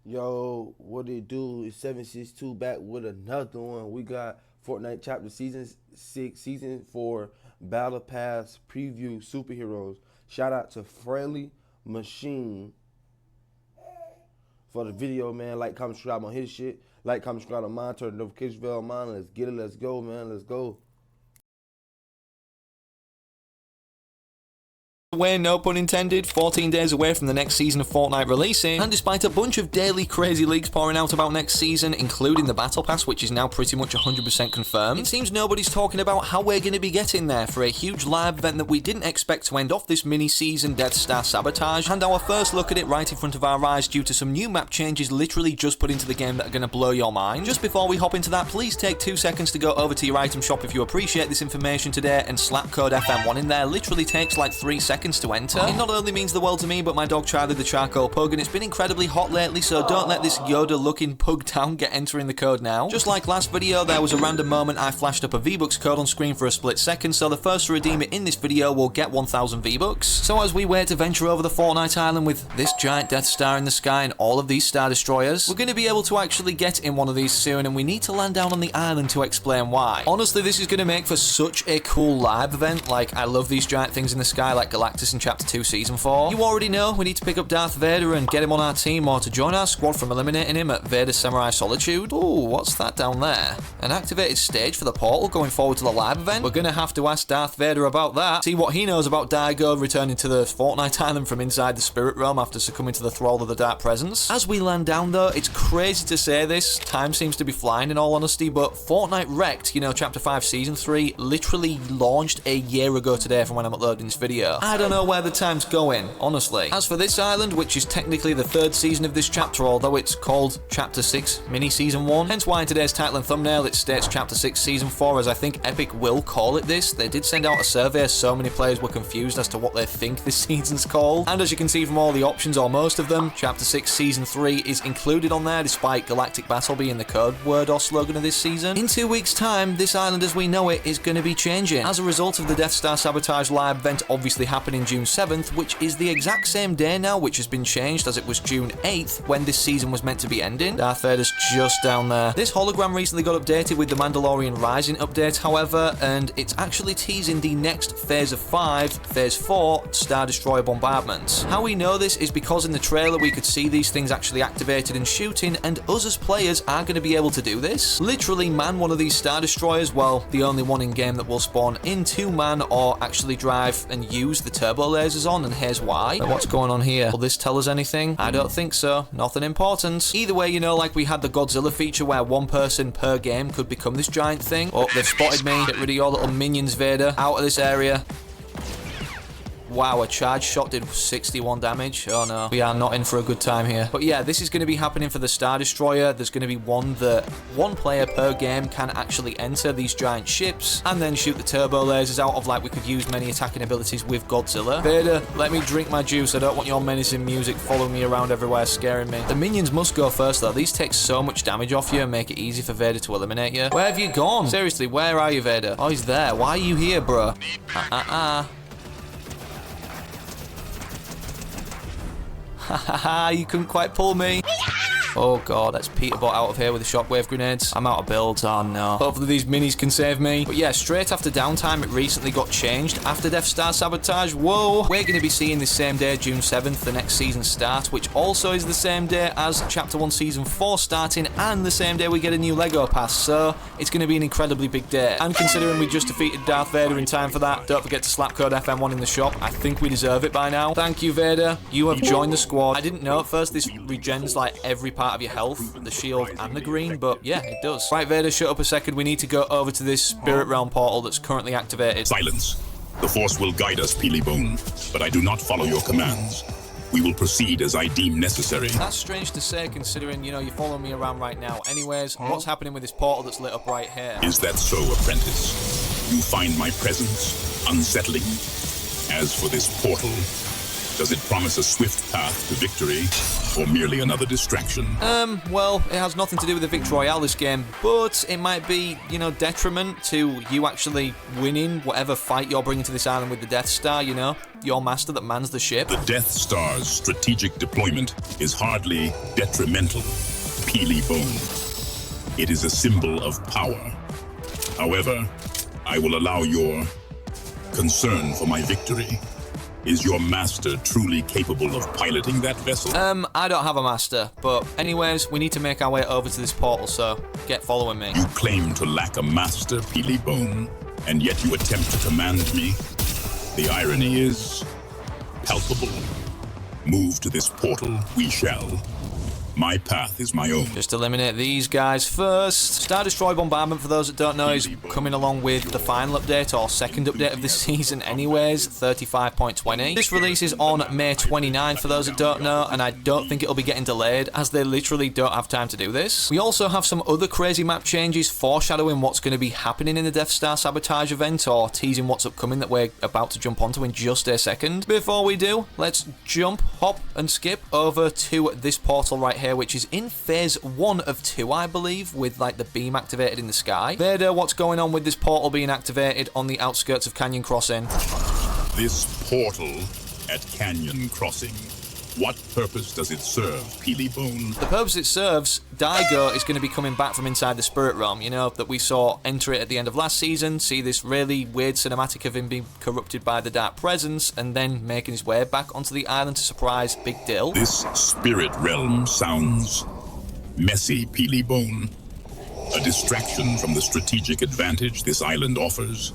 Yo, what it do? It's 762 back with another one. We got Fortnite Chapter Season 6, Season 4, Battle Pass Preview Superheroes. Shout out to Friendly Machine for the video, man. Like, comment, subscribe on his shit. Like, comment, subscribe on mine. Turn the notification bell on mine. Let's get it. Let's go, man. Let's go. We're, no pun intended, 14 days away from the next season of Fortnite releasing, and despite a bunch of daily crazy leaks pouring out about next season, including the Battle Pass, which is now pretty much 100% confirmed, it seems nobody's talking about how we're going to be getting there for a huge live event that we didn't expect to end off this mini-season, Death Star Sabotage, and our first look at it right in front of our eyes due to some new map changes literally just put into the game that are going to blow your mind. Just before we hop into that, please take 2 seconds to go over to your item shop if you appreciate this information today and slap code FM1 in there. Literally takes like 3 seconds to enter. It not only means the world to me, but my dog Charlie the Charcoal Pug, and it's been incredibly hot lately, so don't let this Yoda looking pug down. Get entering the code now. Just like last video, there was a random moment I flashed up a V-Bucks code on screen for a split second, so the first to redeem it in this video will get 1000 V-Bucks. So as we wait to venture over the Fortnite Island with this giant Death Star in the sky and all of these Star Destroyers, we're going to be able to actually get in one of these soon, and we need to land down on the island to explain why. Honestly, this is going to make for such a cool live event. Like, I love these giant things in the sky like Galactus in Chapter 2 Season 4. You already know we need to pick up Darth Vader and get him on our team, or to join our squad from eliminating him at Vader Samurai Solitude. Ooh, what's that down there? An activated stage for the portal going forward to the live event? We're gonna have to ask Darth Vader about that, see what he knows about Daigo returning to the Fortnite Island from inside the spirit realm after succumbing to the thrall of the Dark Presence. As we land down though, it's crazy to say this, time seems to be flying in all honesty, but Fortnite Wrecked, you know, Chapter 5 Season 3, literally launched a year ago today from when I'm uploading this video. I don't know where the time's going, honestly. As for this island, which is technically the 3rd season of this chapter, although it's called Chapter 6 Mini Season 1, hence why in today's title and thumbnail it states Chapter 6 Season 4, as I think Epic will call it this. They did send out a survey, so many players were confused as to what they think this season's called, and as you can see from all the options, or most of them, Chapter 6 Season 3 is included on there, despite Galactic Battle being the code word or slogan of this season. In 2 weeks' time, this island as we know it is going to be changing, as a result of the Death Star Sabotage live event obviously happening June 7th, which is the exact same day now, which has been changed as it was June 8th when this season was meant to be ending. Darth Vader's just down there. This hologram recently got updated with the Mandalorian Rising update, however, and it's actually teasing the next Phase of 5, Phase 4, Star Destroyer bombardments. How we know this is because in the trailer we could see these things actually activated and shooting, and us as players are going to be able to do this. Literally man one of these Star Destroyers, well, the only one in game that will spawn into man or actually drive and use the turbo lasers on, and here's why. What's going on here? Will this tell us anything? I don't think so. Nothing important. Either way, you know, like we had the Godzilla feature where one person per game could become this giant thing. Oh, they've spotted me. Get rid of your little minions, Vader. Out of this area. Wow, a charge shot did 61 damage. Oh no, we are not in for a good time here. But yeah, this is going to be happening for the Star Destroyer. There's going to be one player per game can actually enter these giant ships and then shoot the turbo lasers out of, like we could use many attacking abilities with Godzilla. Vader, let me drink my juice. I don't want your menacing music following me around everywhere, scaring me. The minions must go first though. These take so much damage off you and make it easy for Vader to eliminate you. Where have you gone? Seriously, where are you, Vader? Oh, he's there. Why are you here, bro? Haha, you couldn't quite pull me. Oh god, let's Peterbot out of here with the shockwave grenades. I'm out of builds, oh no. Hopefully these minis can save me. But yeah, straight after downtime, it recently got changed. After Death Star Sabotage, whoa. We're going to be seeing this same day, June 7th, the next season start, which also is the same day as Chapter 1 Season 4 starting, and the same day we get a new Lego pass, so it's going to be an incredibly big day. And considering we just defeated Darth Vader in time for that, don't forget to slap code FM1 in the shop. I think we deserve it by now. Thank you, Vader. You have joined the squad. I didn't know at first this regens like every part of your health, the shield and the green, but yeah, it does. Right, Vader, shut up a second. We need to go over to this spirit realm portal that's currently activated. Silence. The Force will guide us, Peely Bone, but I do not follow your commands. We will proceed as I deem necessary. That's strange to say, considering, you know, you're following me around right now. Anyways, what's happening with this portal that's lit up right here? Is that so, apprentice? You find my presence unsettling. As for this portal, Does it promise a swift path to victory, or merely another distraction? Well, it has nothing to do with the Victory Royale this game, but it might be, detriment to you actually winning whatever fight you're bringing to this island with the Death Star, your master that mans the ship. The Death Star's strategic deployment is hardly detrimental, Peely Bone. It is a symbol of power. However, I will allow your concern for my victory. Is your master truly capable of piloting that vessel? I don't have a master, but anyways, we need to make our way over to this portal, so get following me. You claim to lack a master, Peely Bone, and yet you attempt to command me? The irony is palpable. Move to this portal, we shall. My path is my own. Just eliminate these guys first. Star Destroy Bombardment, for those that don't know, is coming along with the final update, or second update of this season anyways, 35.20. This releases on May 29th, for those that don't know, and I don't think it'll be getting delayed, as they literally don't have time to do this. We also have some other crazy map changes foreshadowing what's going to be happening in the Death Star sabotage event, or teasing what's upcoming that we're about to jump onto in just a second. Before we do, let's jump, hop, and skip over to this portal right here, which is in phase 1 of 2, I believe, with like the beam activated in the sky. Vader, what's going on with this portal being activated on the outskirts of Canyon Crossing? This portal at Canyon Crossing, what purpose does it serve, Peely Bone? The purpose it serves, Daigo is going to be coming back from inside the Spirit Realm, that we saw enter it at the end of last season, see this really weird cinematic of him being corrupted by the Dark Presence, and then making his way back onto the island to surprise Big Dill. This Spirit Realm sounds messy, Peely Bone. A distraction from the strategic advantage this island offers.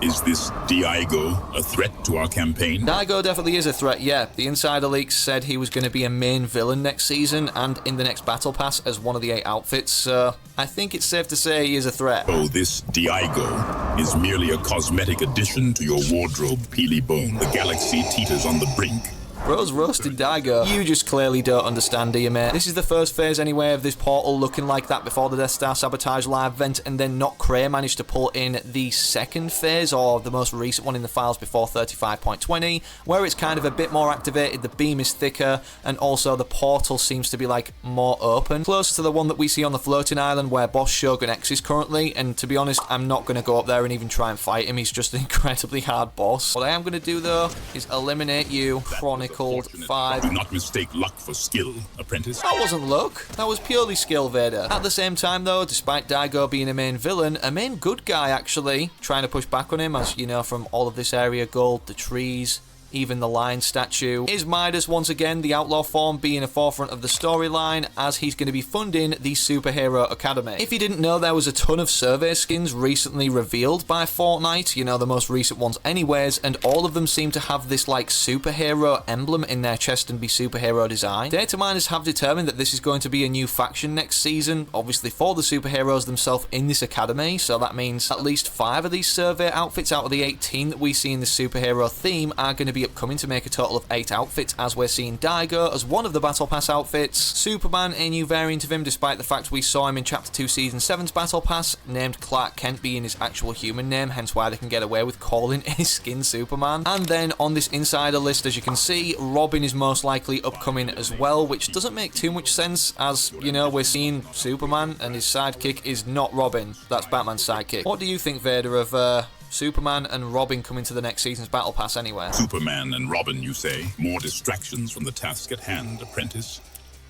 Is this Daigo a threat to our campaign? Daigo definitely is a threat, yeah. The insider leaks said he was going to be a main villain next season and in the next Battle Pass as one of the 8 outfits, so I think it's safe to say he is a threat. Oh, this Daigo is merely a cosmetic addition to your wardrobe, Peely Bone. The galaxy teeters on the brink. Bro's roasted Daigo. You just clearly don't understand, do you, mate? This is the first phase, anyway, of this portal looking like that before the Death Star Sabotage live event, and then Not Cray managed to pull in the second phase, or the most recent one in the files before 35.20, where it's kind of a bit more activated, the beam is thicker, and also the portal seems to be, like, more open. Closer to the one that we see on the floating island where Boss Shogun X is currently, and to be honest, I'm not going to go up there and even try and fight him. He's just an incredibly hard boss. What I am going to do, though, is eliminate you, Chronicle. 5. Do not mistake luck for skill, apprentice. That wasn't luck. That was purely skill, Vader. At the same time, though, despite Daigo being a main villain, a main good guy, actually, trying to push back on him, as you know from all of this area gold, the trees, even the lion statue, is Midas once again, the outlaw form, being a forefront of the storyline, as he's going to be funding the Superhero Academy. If you didn't know, there was a ton of survey skins recently revealed by Fortnite, the most recent ones anyways, and all of them seem to have this like superhero emblem in their chest and be superhero design. Data miners have determined that this is going to be a new faction next season, obviously for the superheroes themselves in this academy, so that means at least 5 of these survey outfits out of the 18 that we see in the superhero theme are going to be upcoming to make a total of 8 outfits, as we're seeing Daigo as one of the Battle Pass outfits, Superman a new variant of him despite the fact we saw him in Chapter 2 Season 7's Battle Pass, named Clark Kent being his actual human name, hence why they can get away with calling his skin Superman. And then on this insider list, as you can see, Robin is most likely upcoming as well, which doesn't make too much sense, as, we're seeing Superman and his sidekick is not Robin, that's Batman's sidekick. What do you think, Vader, of Superman and Robin coming to the next season's Battle Pass anywhere? Superman and Robin, you say? More distractions from the task at hand, apprentice.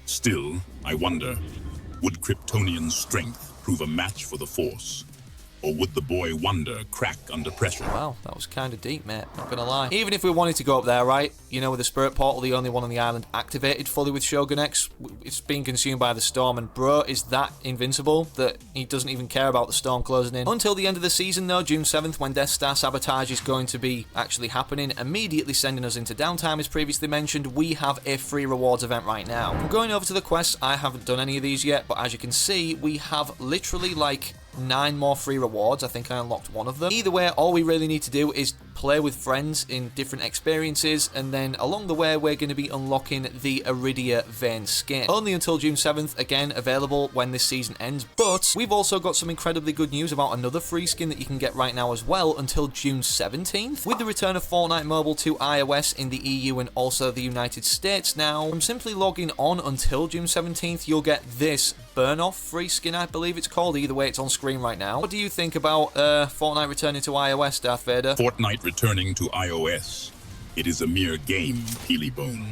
Still, I wonder, would Kryptonian strength prove a match for the Force? Or would the boy Wonder crack under pressure? Wow, that was kind of deep, mate. Not gonna lie. Even if we wanted to go up there, right? With the Spirit Portal, the only one on the island activated fully with Shogun X, it's being consumed by the storm, and bro is that invincible that he doesn't even care about the storm closing in. Until the end of the season, though, June 7th, when Death Star Sabotage is going to be actually happening, immediately sending us into downtime, as previously mentioned, we have a free rewards event right now. I'm going over to the quests. I haven't done any of these yet, but as you can see, we have literally like 9 more free rewards. I think I unlocked one of them. Either way, all we really need to do is play with friends in different experiences, and then along the way we're going to be unlocking the Iridia Vayne skin. Only until June 7th, again available when this season ends, but we've also got some incredibly good news about another free skin that you can get right now as well until June 17th. With the return of Fortnite Mobile to iOS in the EU and also the United States now, from simply logging on until June 17th, you'll get this Burn Off free skin, I believe it's called. Either way, it's on screen right now. What do you think about Fortnite returning to iOS, Darth Vader? Fortnite returning to iOS. It is a mere game, Peelybone.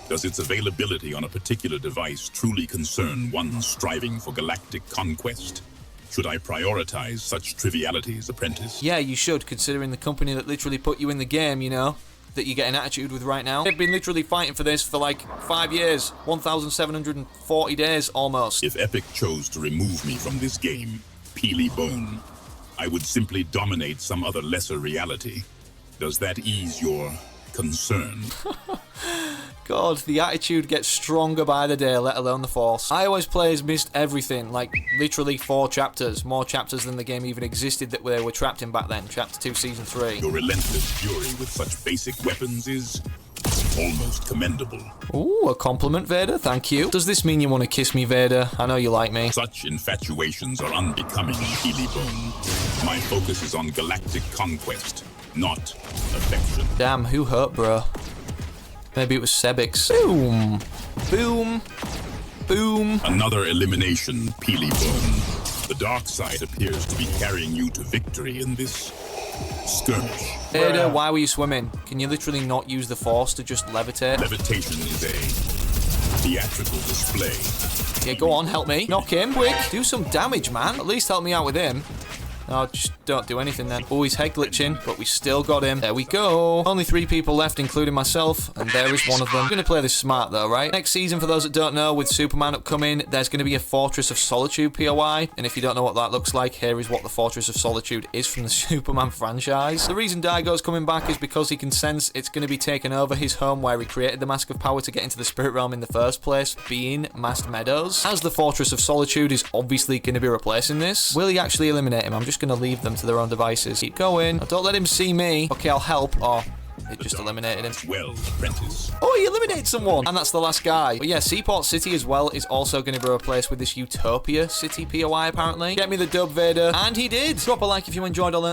Does its availability on a particular device truly concern one striving for galactic conquest? Should I prioritize such trivialities, apprentice? Yeah, you should, considering the company that literally put you in the game, you know, that you get an attitude with right now. They've been literally fighting for this for like 5 years, 1,740 days almost. If Epic chose to remove me from this game, Peelybone, I would simply dominate some other lesser reality. Does that ease your concern? God, the attitude gets stronger by the day, let alone the force. iOS players missed everything, like literally 4 chapters, more chapters than the game even existed that they were trapped in back then. Chapter 2, Season 3. Your relentless fury with such basic weapons is almost commendable. Ooh, a compliment, Vader, thank you. Does this mean you want to kiss me, Vader? I know you like me. Such infatuations are unbecoming, Peelybone. My focus is on galactic conquest, not affection. Damn, who hurt, bro? Maybe it was Sebix. Boom! Boom! Boom! Another elimination, Peelybone. The dark side appears to be carrying you to victory in this skirmish. Vader, why were you swimming? Can you literally not use the force to just levitate? Levitation is a theatrical display. Yeah, go on, help me. Knock him, quick. Do some damage, man. At least help me out with him. No, just don't do anything then. Oh, he's head glitching, but we still got him. There we go. Only 3 people left, including myself, and there is one of them. I'm going to play this smart, though, right? Next season, for those that don't know, with Superman upcoming, there's going to be a Fortress of Solitude POI, and if you don't know what that looks like, here is what the Fortress of Solitude is from the Superman franchise. The reason Daigo's coming back is because he can sense it's going to be taking over his home where he created the Mask of Power to get into the Spirit Realm in the first place, being Masked Meadows. As the Fortress of Solitude is obviously going to be replacing this, will he actually eliminate him? I'm just going to leave them to their own devices. Keep going. Don't let him see me. Okay, I'll help. Oh, it just eliminated him. Well, apprentice. Oh, he eliminated someone. And that's the last guy. But yeah, Seaport City as well is also going to be replaced with this Utopia City POI, apparently. Get me the dub, Vader. And he did. Drop a like if you enjoyed all that.